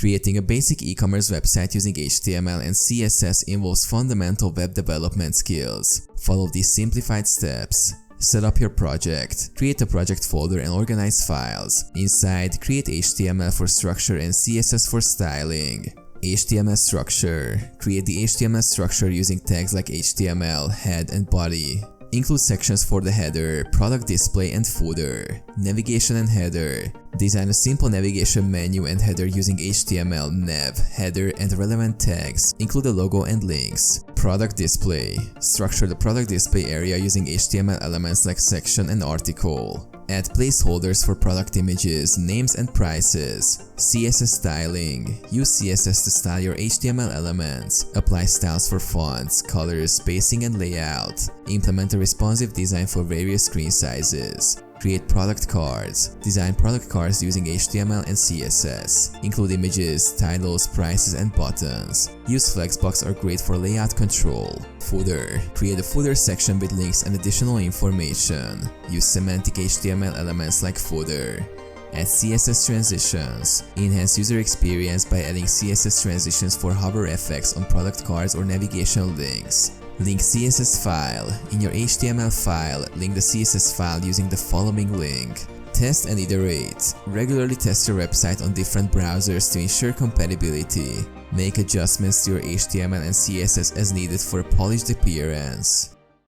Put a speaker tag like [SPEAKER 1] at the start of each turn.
[SPEAKER 1] Creating a basic e-commerce website using HTML and CSS involves fundamental web development skills. Follow these simplified steps. Set up your project. Create a project folder and organize files. Inside, create HTML for structure and CSS for styling. HTML structure. Create the HTML structure using tags like HTML, head, and body. Include sections for the header, product display, and footer. Navigation and header. Design a simple navigation menu and header using HTML, nav, header, and relevant tags. Include a logo and links. Product display. Structure the product display area using HTML elements like section and article. Add placeholders for product images, names, and prices. CSS styling. Use CSS to style your HTML elements. Apply styles for fonts, colors, spacing, and layout. Implement a responsive design for various screen sizes. Create product cards. Design product cards using HTML and CSS. Include images, titles, prices, and buttons. Use flexbox are great for layout control. Footer. Create a footer section with links and additional information. Use semantic HTML elements like footer. Add CSS transitions. Enhance user experience by adding CSS transitions for hover effects on product cards or navigation links. Link CSS file. In your HTML file, link the CSS file using the following link. Test and iterate. Regularly test your website on different browsers to ensure compatibility. Make adjustments to your HTML and CSS as needed for a polished appearance.